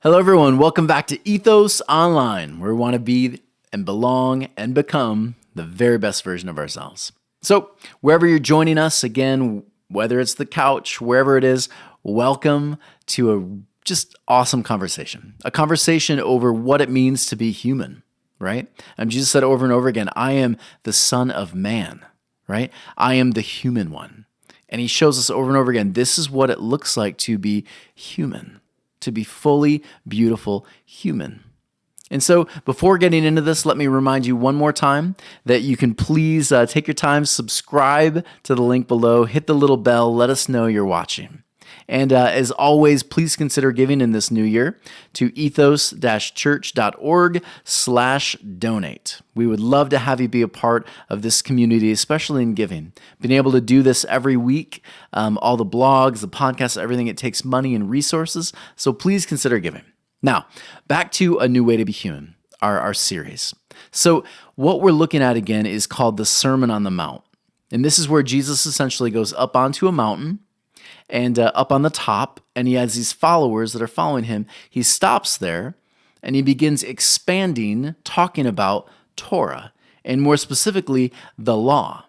Hello, everyone. Welcome back to Ethos Online, where we want to be and belong and become the very best version of ourselves. So, wherever you're joining us, again, whether it's the couch, wherever it is, welcome to a just awesome conversation. A conversation over what it means to be human, right? Jesus said over and over again, I am the Son of Man, right? I am the human one. And he shows us over and over again, this is what it looks like to be human, to be fully beautiful human. And so before getting into this, let me remind you one more time that you can please take your time, subscribe to the link below, hit the little bell, let us know you're watching. And as always, please consider giving in this new year to ethos-church.org/donate. We would love to have you be a part of this community, especially in giving. Being able to do this every week, all the blogs, the podcasts, everything, it takes money and resources. So please consider giving. Now, back to A New Way to Be Human, our series. So what we're looking at again is called the Sermon on the Mount. And this is where Jesus essentially goes up onto a mountain and up on the top, and he has these followers that are following him. He stops there, and he begins expanding, talking about Torah, and more specifically, the law.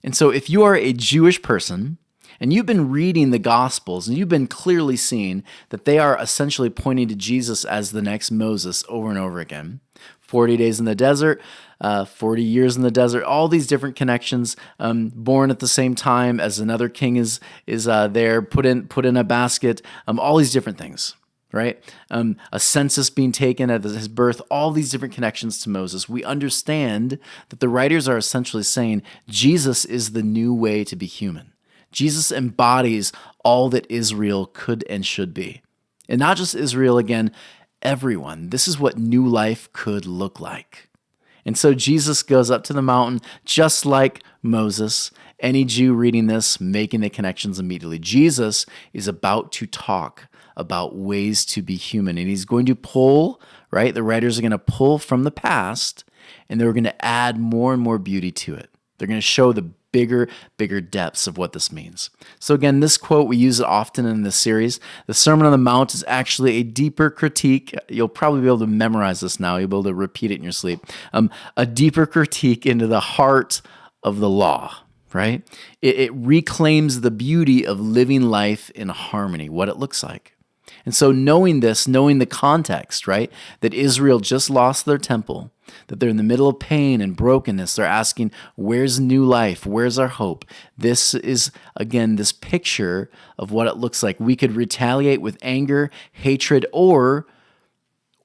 And so if you are a Jewish person, and you've been reading the Gospels, and you've been clearly seeing that they are essentially pointing to Jesus as the next Moses over and over again. 40 days in the desert, 40 years in the desert, all these different connections, born at the same time as another king is there, put in a basket, all these different things, right? A census being taken at his birth, all these different connections to Moses. We understand that the writers are essentially saying Jesus is the new way to be human. Jesus embodies all that Israel could and should be. And not just Israel, again, everyone. This is what new life could look like. And so Jesus goes up to the mountain just like Moses. Any Jew reading this, making the connections immediately. Jesus is about to talk about ways to be human. And he's going to pull, right? The writers are going to pull from the past, and they're going to add more and more beauty to it. They're going to show the bigger depths of what this means. So again, this quote, we use it often in this series. The Sermon on the Mount is actually a deeper critique. You'll probably be able to memorize this now. You'll be able to repeat it in your sleep. A deeper critique into the heart of the law, right? It reclaims the beauty of living life in harmony, what it looks like. And so knowing this, knowing the context, right, that Israel just lost their temple, that they're in the middle of pain and brokenness, they're asking, where's new life? Where's our hope? This is, again, this picture of what it looks like. We could retaliate with anger, hatred, or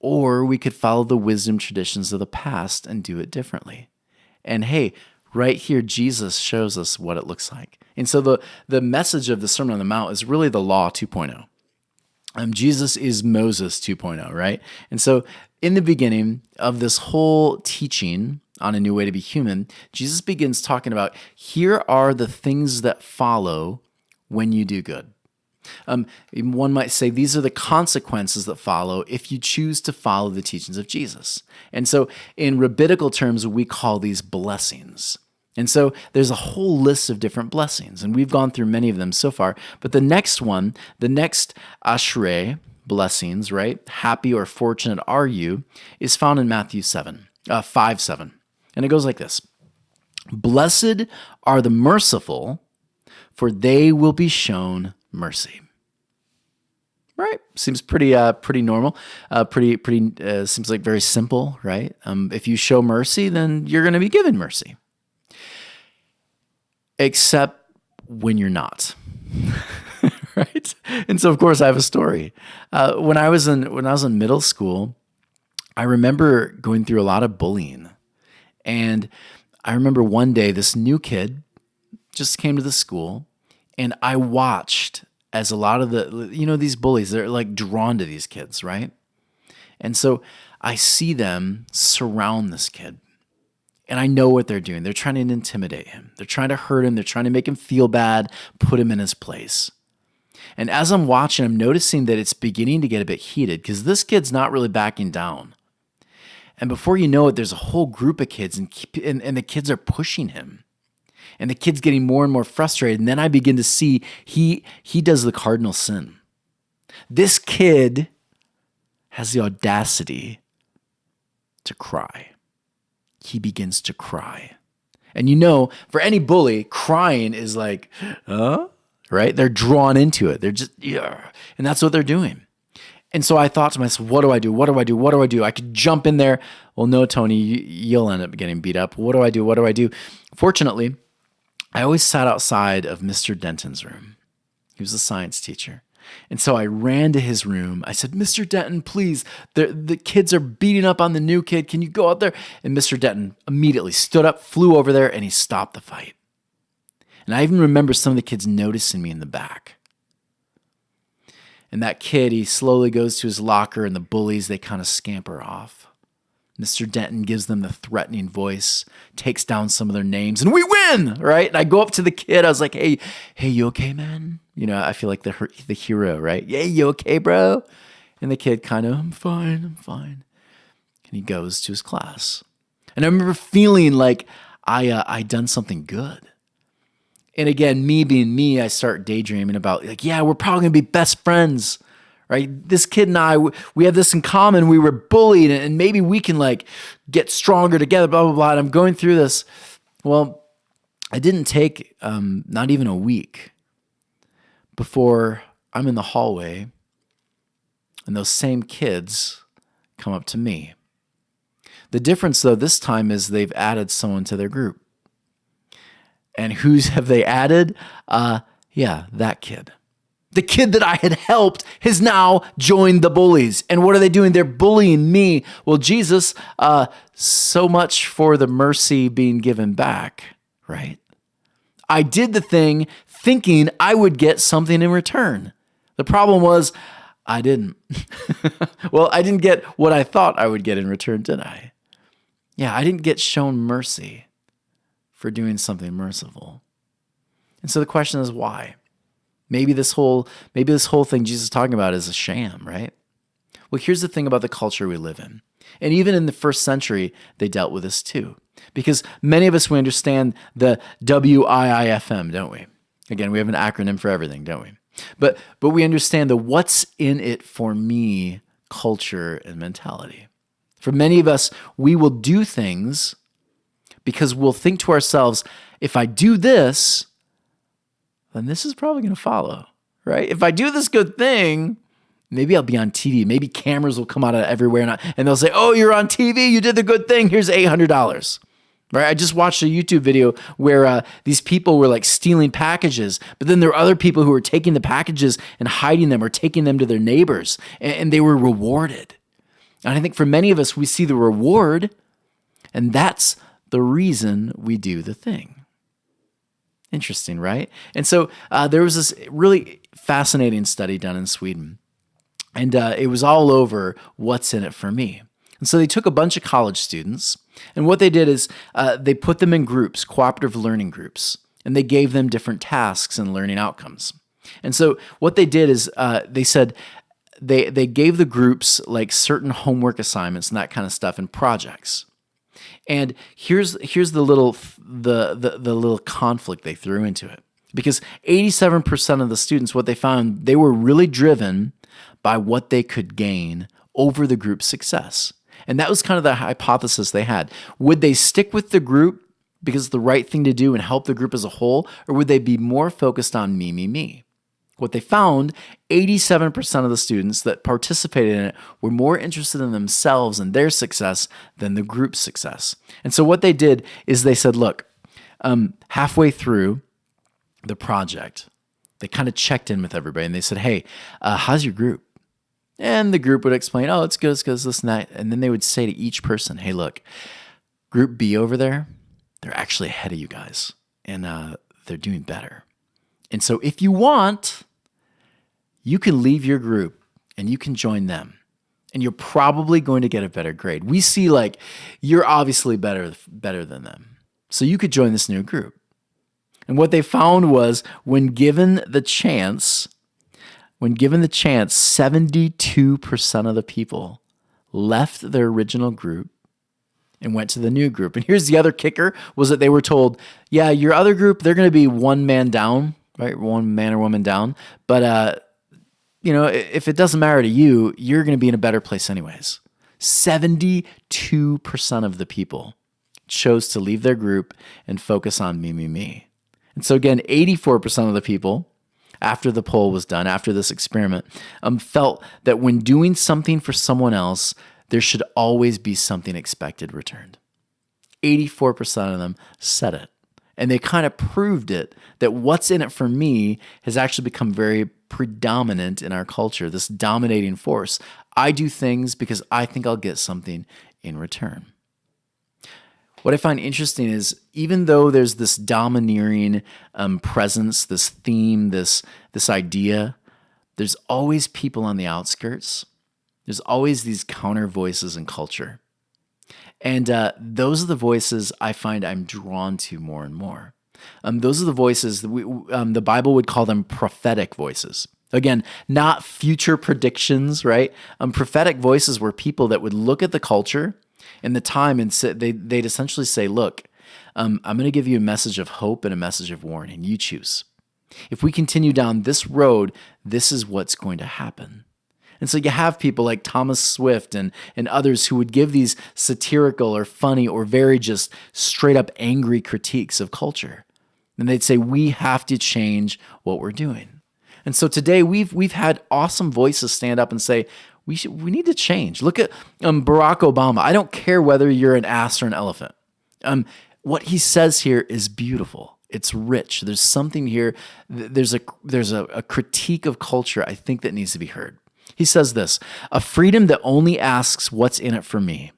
we could follow the wisdom traditions of the past and do it differently. And hey, right here, Jesus shows us what it looks like. And so the message of the Sermon on the Mount is really the Law 2.0. Jesus is Moses 2.0, right? And so in the beginning of this whole teaching on a new way to be human, Jesus begins talking about, here are the things that follow when you do good. One might say these are the consequences that follow if you choose to follow the teachings of Jesus. And so in rabbinical terms, we call these blessings. And so there's a whole list of different blessings, and we've gone through many of them so far. But the next one, the next ashrei, blessings, right? Happy or fortunate are you, is found in Matthew 5:7. And it goes like this. Blessed are the merciful, for they will be shown mercy. Right? Seems pretty normal. Seems like very simple, right? If you show mercy, then you're going to be given mercy. Except when you're not, right? And so, of course, I have a story. When I was in middle school, I remember going through a lot of bullying, and I remember one day this new kid just came to the school, and I watched as a lot of these bullies, they're like drawn to these kids, right? And so I see them surround this kid. And I know what they're doing. They're trying to intimidate him. They're trying to hurt him. They're trying to make him feel bad, put him in his place. And as I'm watching, I'm noticing that it's beginning to get a bit heated because this kid's not really backing down. And before you know it, there's a whole group of kids, and the kids are pushing him. And the kid's getting more and more frustrated. And then I begin to see he does the cardinal sin. This kid has the audacity to cry. He begins to cry. And for any bully, crying is like, right? They're drawn into it. They're just, yeah. And that's what they're doing. And so I thought to myself, what do I do? What do I do? What do I do? I could jump in there. Well, no, Tony, you'll end up getting beat up. What do I do? What do I do? Fortunately, I always sat outside of Mr. Denton's room. He was a science teacher. And so I ran to his room. I said, Mr. Denton, please, the kids are beating up on the new kid. Can you go out there? And Mr. Denton immediately stood up, flew over there, and he stopped the fight. And I even remember some of the kids noticing me in the back. And that kid, he slowly goes to his locker, and the bullies, they kind of scamper off. Mr. Denton gives them the threatening voice, takes down some of their names, and we win, right? And I go up to the kid. I was like, hey, you okay, man? I feel like the hero, right? Yeah, you okay, bro? And the kid kind of, I'm fine. And he goes to his class. And I remember feeling like I'd done something good. And again, me being me, I start daydreaming about we're probably going to be best friends, right? This kid and I, we have this in common. We were bullied and maybe we can get stronger together, blah, blah, blah. And I'm going through this. Well, it didn't take not even a week before I'm in the hallway and those same kids come up to me. The difference though this time is they've added someone to their group. And whose have they added? That kid. The kid that I had helped has now joined the bullies. And what are they doing? They're bullying me. Well, Jesus, so much for the mercy being given back, right? I did the thing thinking I would get something in return. The problem was I didn't. Well, I didn't get what I thought I would get in return, did I? Yeah, I didn't get shown mercy for doing something merciful. And so the question is why? Maybe this whole thing Jesus is talking about is a sham, right? Well, here's the thing about the culture we live in. And even in the first century, they dealt with this too. Because many of us, we understand the WIIFM, don't we? Again, we have an acronym for everything, don't we? But we understand the what's in it for me culture and mentality. For many of us, we will do things because we'll think to ourselves, if I do this, then this is probably going to follow, right? If I do this good thing, maybe I'll be on TV. Maybe cameras will come out of everywhere and they'll say, oh, you're on TV. You did the good thing. Here's $800. Right? I just watched a YouTube video where these people were stealing packages, but then there were other people who were taking the packages and hiding them or taking them to their neighbors, and they were rewarded. And I think for many of us, we see the reward, and that's the reason we do the thing. Interesting, right? And so there was this really fascinating study done in Sweden, and it was all over what's in it for me. And so they took a bunch of college students, and what they did is they put them in groups, cooperative learning groups, and they gave them different tasks and learning outcomes. And so what they did is they said they gave the groups certain homework assignments and that kind of stuff and projects. And here's the little conflict they threw into it, because 87% of the students, what they found, they were really driven by what they could gain over the group's success. And that was kind of the hypothesis they had. Would they stick with the group because it's the right thing to do and help the group as a whole, or would they be more focused on me? What they found, 87% of the students that participated in it were more interested in themselves and their success than the group's success. And so what they did is they said, look, halfway through the project, they kind of checked in with everybody and they said, hey, how's your group? And the group would explain, oh, it's good, this and that. And then they would say to each person, hey, look, group B over there, they're actually ahead of you guys and they're doing better. And so if you want, you can leave your group and you can join them. And you're probably going to get a better grade. We see you're obviously better than them. So you could join this new group. And what they found was when given the chance, 72% of the people left their original group and went to the new group. And here's the other kicker, was that they were told, yeah, your other group, they're going to be one man down, right? One man or woman down. But if it doesn't matter to you, you're going to be in a better place anyways. 72% of the people chose to leave their group and focus on me, me, me. And so again, 84% of the people, after the poll was done, after this experiment, felt that when doing something for someone else, there should always be something expected returned. 84% of them said it. And they kind of proved it, that what's in it for me has actually become very predominant in our culture, this dominating force. I do things because I think I'll get something in return. What I find interesting is even though there's this domineering presence, this theme, this idea, there's always people on the outskirts. There's always these counter voices in culture. And those are the voices I find I'm drawn to more and more. Those are the voices, the Bible would call them prophetic voices. Again, not future predictions, right? Prophetic voices were people that would look at the culture and the time and they'd essentially say, look, I'm going to give you a message of hope and a message of warning. You choose. If we continue down this road, this is what's going to happen. And so you have people like Thomas Swift and others who would give these satirical or funny or very just straight up angry critiques of culture. And they'd say, we have to change what we're doing. And so today we've had awesome voices stand up and say, we need to change. Look at Barack Obama. I don't care whether you're an ass or an elephant. What he says here is beautiful. It's rich. There's something here. There's a critique of culture, I think, that needs to be heard. He says this, a freedom that only asks what's in it for me,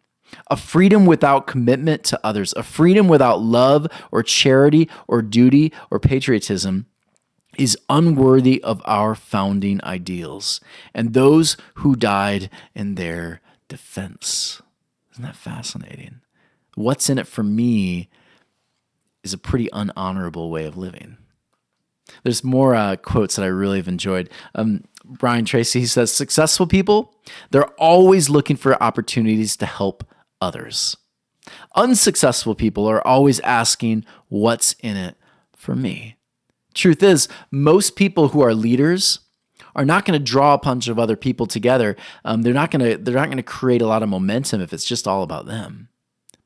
a freedom without commitment to others, a freedom without love or charity or duty or patriotism is unworthy of our founding ideals and those who died in their defense. Isn't that fascinating? What's in it for me is a pretty unhonorable way of living. There's more quotes that I really have enjoyed. Brian Tracy, he says, successful people, they're always looking for opportunities to help others. Unsuccessful people are always asking, what's in it for me? Truth is, most people who are leaders are not going to draw a bunch of other people together. They're not going to create a lot of momentum if it's just all about them.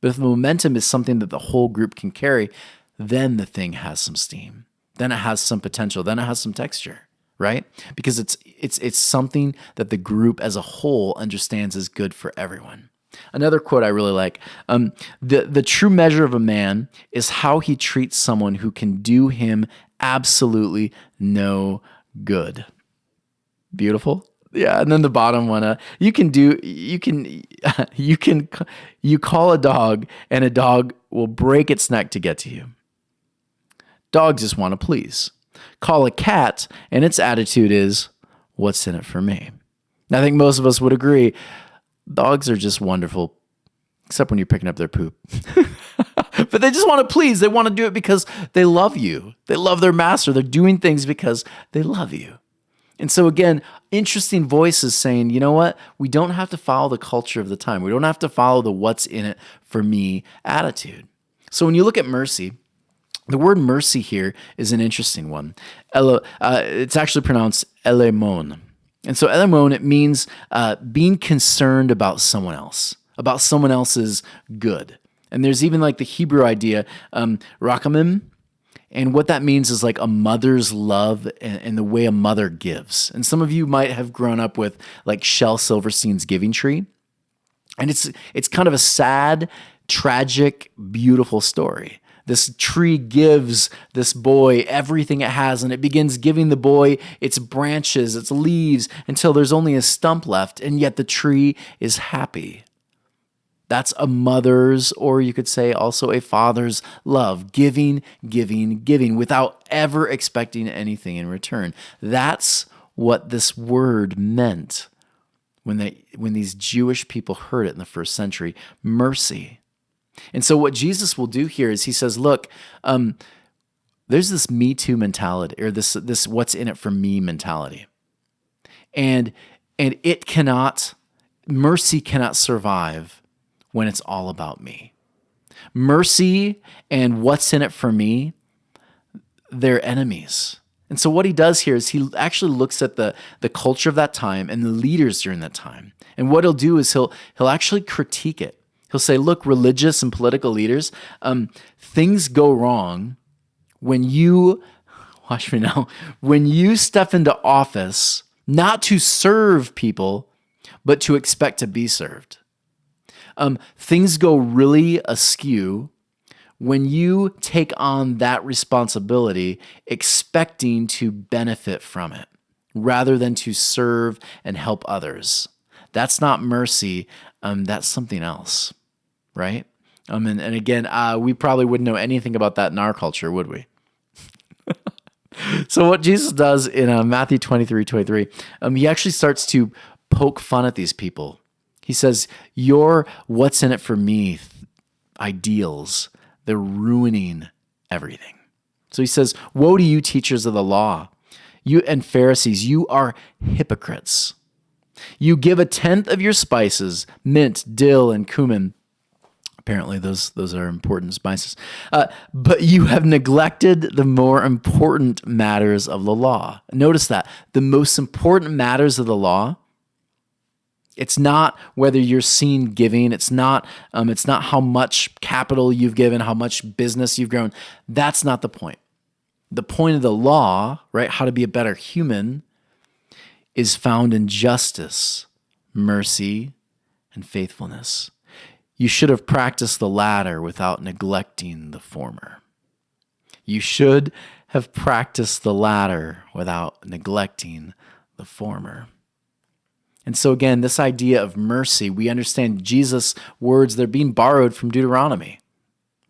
But if the momentum is something that the whole group can carry, then the thing has some steam. Then it has some potential. Then it has some texture, right? Because it's something that the group as a whole understands is good for everyone. Another quote I really like, the true measure of a man is how he treats someone who can do him absolutely no good. Beautiful. Yeah, and then the bottom one, you call a dog and a dog will break its neck to get to you. Dogs just want to please. Call a cat and its attitude is, what's in it for me? And I think most of us would agree, dogs are just wonderful, except when you're picking up their poop. But they just want to please. They want to do it because they love you. They love their master. They're doing things because they love you. And so again, interesting voices saying, you know what? We don't have to follow the culture of the time. We don't have to follow the what's in it for me attitude. So when you look at mercy, the word mercy here is an interesting one. It's actually pronounced elemon. And so elemon, it means being concerned about someone else's good. And there's even like the Hebrew idea, rakamim. And what that means is like a mother's love and the way a mother gives. And some of you might have grown up with like Shel Silverstein's Giving Tree. And it's kind of a sad, tragic, beautiful story. This tree gives this boy everything it has, and it begins giving the boy its branches, its leaves, until there's only a stump left, and yet the tree is happy. That's a mother's, or you could say also a father's love, giving, giving, giving, without ever expecting anything in return. That's what this word meant when these Jewish people heard it in the first century, mercy. And so what Jesus will do here is he says, look, there's this Me Too mentality, or this what's in it for me mentality. And mercy cannot survive when it's all about me. Mercy and what's in it for me, they're enemies. And so what he does here is he actually looks at the culture of that time and the leaders during that time. And what he'll do is he'll actually critique it. He'll say, look, religious and political leaders, things go wrong when you, watch me now, when you step into office not to serve people, but to expect to be served. Things go really askew when you take on that responsibility expecting to benefit from it rather than to serve and help others. That's not mercy. That's something else, right? And again, we probably wouldn't know anything about that in our culture, would we? So what Jesus does in Matthew 23, he actually starts to poke fun at these people. He says, your what's in it for me ideals, they're ruining everything. So he says, woe to you, teachers of the law, you and Pharisees, you are hypocrites. You give a tenth of your spices, mint, dill, and cumin. Apparently those are important spices. But you have neglected the more important matters of the law. Notice that. The most important matters of the law, it's not whether you're seen giving. It's not how much capital you've given, how much business you've grown. That's not the point. The point of the law, right, how to be a better human, is found in justice, mercy, and faithfulness. You should have practiced the latter without neglecting the former. You should have practiced the latter without neglecting the former. And so again, this idea of mercy, we understand Jesus' words, they're being borrowed from Deuteronomy,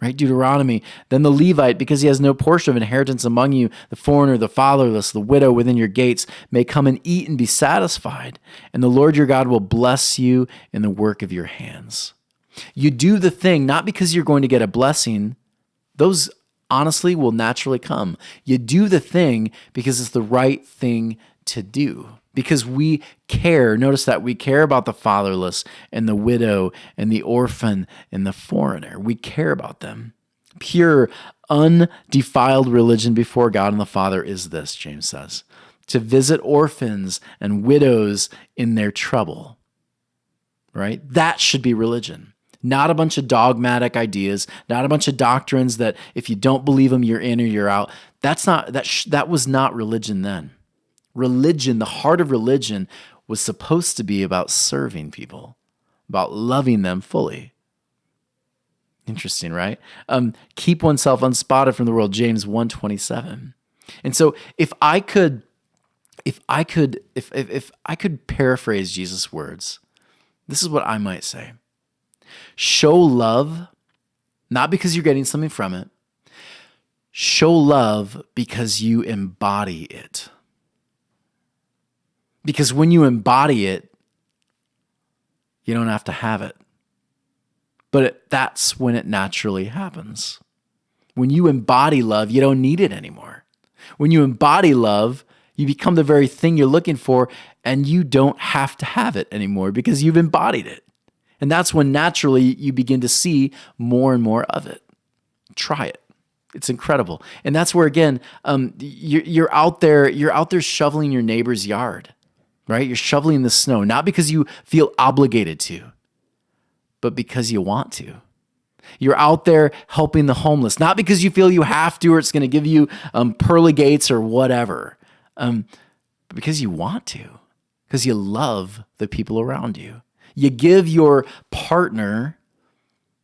right? Deuteronomy, then the Levite, because he has no portion of inheritance among you, the foreigner, the fatherless, the widow within your gates, may come and eat and be satisfied. And the Lord your God will bless you in the work of your hands. You do the thing, not because you're going to get a blessing. Those honestly will naturally come. You do the thing because it's the right thing to do. Because we care. Notice that we care about the fatherless and the widow and the orphan and the foreigner. We care about them. Pure, undefiled religion before God and the Father is this, James says, to visit orphans and widows in their trouble. Right? That should be religion. Not a bunch of dogmatic ideas, not a bunch of doctrines that if you don't believe them, you're in or you're out. That was not religion then. Religion, the heart of religion, was supposed to be about serving people, about loving them fully. Interesting, right? Keep oneself unspotted from the world, James 1:27. And so if I could paraphrase Jesus' words, this is what I might say. Show love, not because you're getting something from it. Show love because you embody it. Because when you embody it, you don't have to have it. But that's when it naturally happens. When you embody love, you don't need it anymore. When you embody love, you become the very thing you're looking for, and you don't have to have it anymore because you've embodied it. And that's when naturally you begin to see more and more of it. Try it. It's incredible. And that's where, again, you're out there shoveling your neighbor's yard. Right? You're shoveling the snow, not because you feel obligated to, but because you want to. You're out there helping the homeless, not because you feel you have to or it's going to give you pearly gates or whatever, but because you want to, because you love the people around you. You give your partner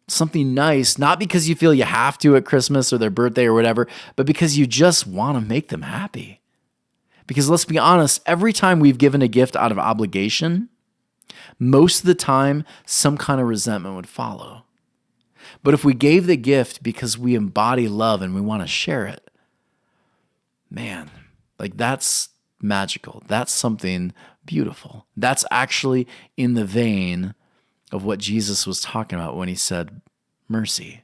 something nice, not because you feel you have to at Christmas or their birthday or whatever, but because you just want to make them happy. Because let's be honest, every time we've given a gift out of obligation, most of the time, some kind of resentment would follow. But if we gave the gift because we embody love and we want to share it, man, like that's magical. That's something beautiful. That's actually in the vein of what Jesus was talking about when he said mercy,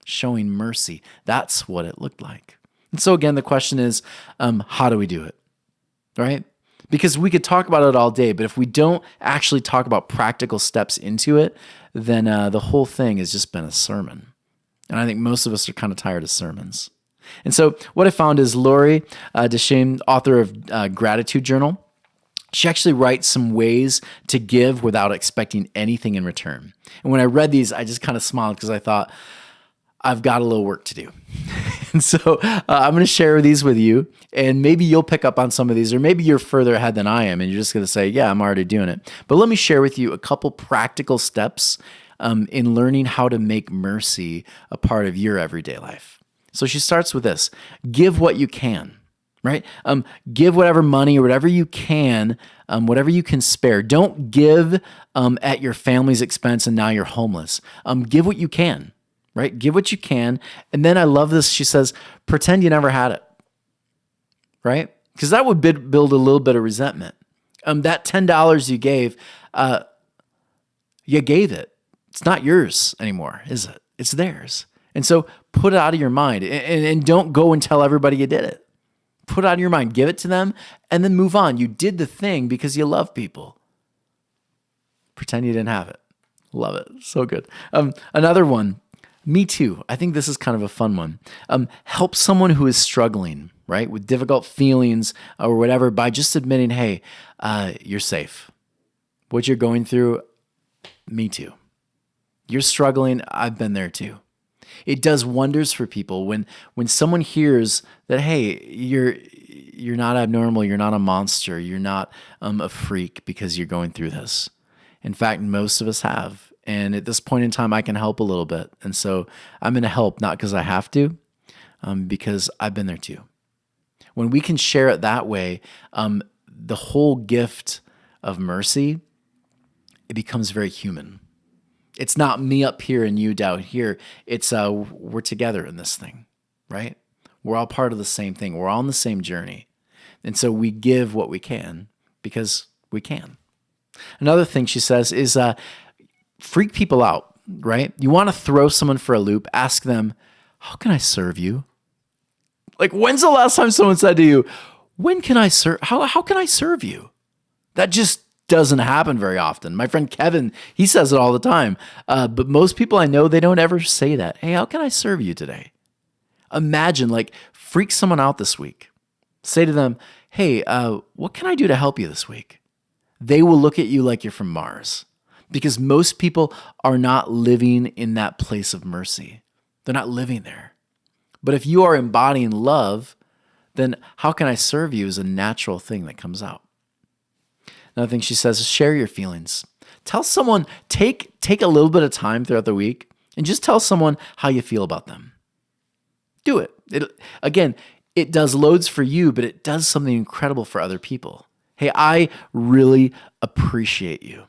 showing mercy. That's what it looked like. And so again, the question is, how do we do it? Right? Because we could talk about it all day, but if we don't actually talk about practical steps into it, then the whole thing has just been a sermon. And I think most of us are kind of tired of sermons. And so what I found is Lori Deschamps, author of Gratitude Journal, she actually writes some ways to give without expecting anything in return. And when I read these, I just kind of smiled because I thought, I've got a little work to do. And so I'm going to share these with you, and maybe you'll pick up on some of these, or maybe you're further ahead than I am, and you're just going to say, yeah, I'm already doing it. But let me share with you a couple practical steps in learning how to make mercy a part of your everyday life. So she starts with this: give what you can, right? Give whatever money or whatever you can spare. Don't give at your family's expense and now you're homeless. Give what you can. Right? Give what you can. And then I love this. She says, pretend you never had it. Right? Because that would build a little bit of resentment. That $10 you gave it. It's not yours anymore, is it? It's theirs. And so put it out of your mind and don't go and tell everybody you did it. Put it out of your mind. Give it to them and then move on. You did the thing because you love people. Pretend you didn't have it. Love it. So good. Another one. Me too. I think this is kind of a fun one. Help someone who is struggling, right, with difficult feelings or whatever by just admitting, hey, you're safe. What you're going through, me too. You're struggling, I've been there too. It does wonders for people when someone hears that, hey, you're not abnormal, you're not a monster, you're not a freak because you're going through this. In fact, most of us have. And at this point in time, I can help a little bit. And so I'm going to help, not because I have to, because I've been there too. When we can share it that way, the whole gift of mercy, it becomes very human. It's not me up here and you down here. It's we're together in this thing, right? We're all part of the same thing. We're all on the same journey. And so we give what we can because we can. Another thing she says is, freak people out, right? You want to throw someone for a loop, ask them, how can I serve you? Like, when's the last time someone said to you, when can I serve? How can I serve you? That just doesn't happen very often. My friend Kevin, he says it all the time. But most people I know, they don't ever say that. Hey, how can I serve you today? Imagine, like, freak someone out this week. Say to them, hey, what can I do to help you this week? They will look at you like you're from Mars. Because most people are not living in that place of mercy. They're not living there. But if you are embodying love, then how can I serve you is a natural thing that comes out. Another thing she says is share your feelings. Tell someone, take a little bit of time throughout the week and just tell someone how you feel about them. Do it. Again, it does loads for you, but it does something incredible for other people. Hey, I really appreciate you.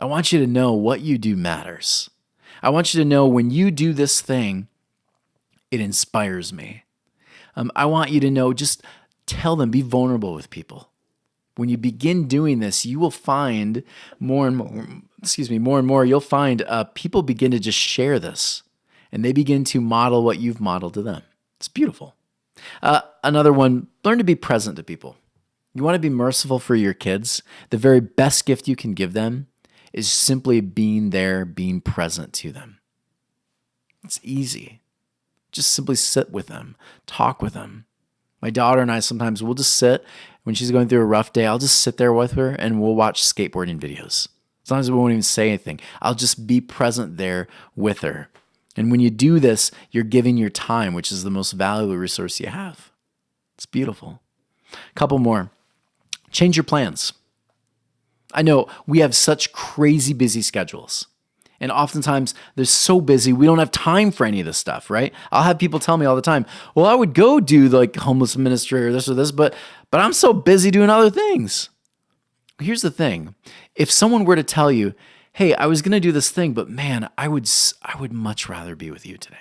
I want you to know what you do matters. I want you to know when you do this thing, it inspires me. I want you to know, just tell them, be vulnerable with people. When you begin doing this, you will find more and more, you'll find people begin to just share this and they begin to model what you've modeled to them. It's beautiful. Another one, learn to be present to people. You want to be merciful for your kids. The very best gift you can give them is simply being there, being present to them. It's easy. Just simply sit with them, talk with them. My daughter and I sometimes will just sit when she's going through a rough day. I'll just sit there with her and we'll watch skateboarding videos. Sometimes we won't even say anything. I'll just be present there with her. And when you do this, you're giving your time, which is the most valuable resource you have. It's beautiful. A couple more. Change your plans. I know we have such crazy busy schedules. And oftentimes they're so busy, we don't have time for any of this stuff, right? I'll have people tell me all the time, well, I would go do like homeless ministry or this, but I'm so busy doing other things. Here's the thing. If someone were to tell you, hey, I was going to do this thing, but man, I would much rather be with you today.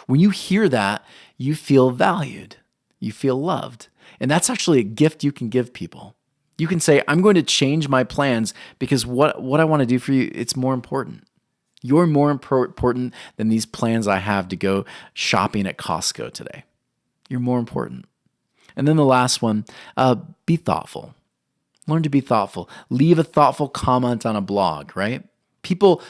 When you hear that, you feel valued. You feel loved. And that's actually a gift you can give people. You can say, I'm going to change my plans because what I want to do for you, it's more important. You're more important than these plans I have to go shopping at Costco today. You're more important. And then the last one, be thoughtful. Learn to be thoughtful. Leave a thoughtful comment on a blog, right? People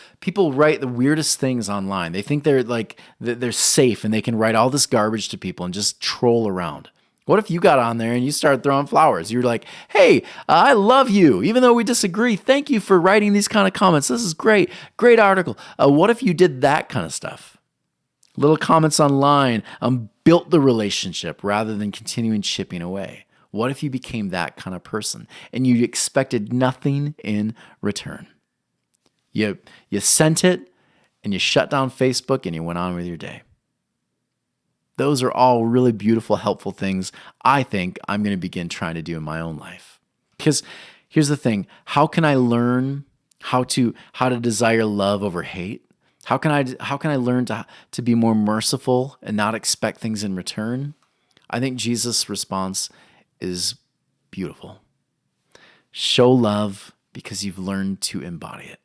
write the weirdest things online. They think they're safe and they can write all this garbage to people and just troll around. What if you got on there and you started throwing flowers? You're like, hey, I love you. Even though we disagree, thank you for writing these kind of comments. This is great. Great article. What if you did that kind of stuff? Little comments online built the relationship rather than continuing chipping away. What if you became that kind of person and you expected nothing in return? You sent it and you shut down Facebook and you went on with your day. Those are all really beautiful, helpful things I think I'm going to begin trying to do in my own life. Because here's the thing, how can I learn how to desire love over hate? How can I learn to be more merciful and not expect things in return? I think Jesus' response is beautiful. Show love because you've learned to embody it.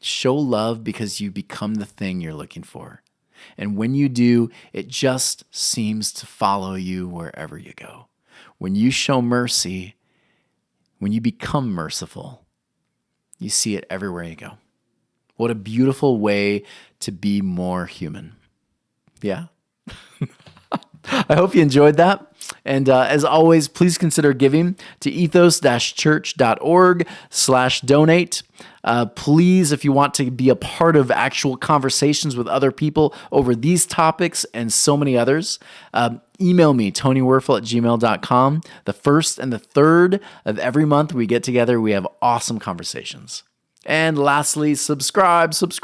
Show love because you become the thing you're looking for. And when you do, it just seems to follow you wherever you go. When you show mercy, when you become merciful, you see it everywhere you go. What a beautiful way to be more human. Yeah. I hope you enjoyed that. And as always, please consider giving to ethos-church.org/donate. Please, if you want to be a part of actual conversations with other people over these topics and so many others, email me, tonywerfel@gmail.com. The first and the third of every month we get together, we have awesome conversations. And lastly, subscribe. Hit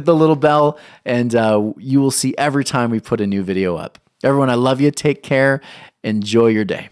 the little bell, and you will see every time we put a new video up. Everyone, I love you. Take care. Enjoy your day.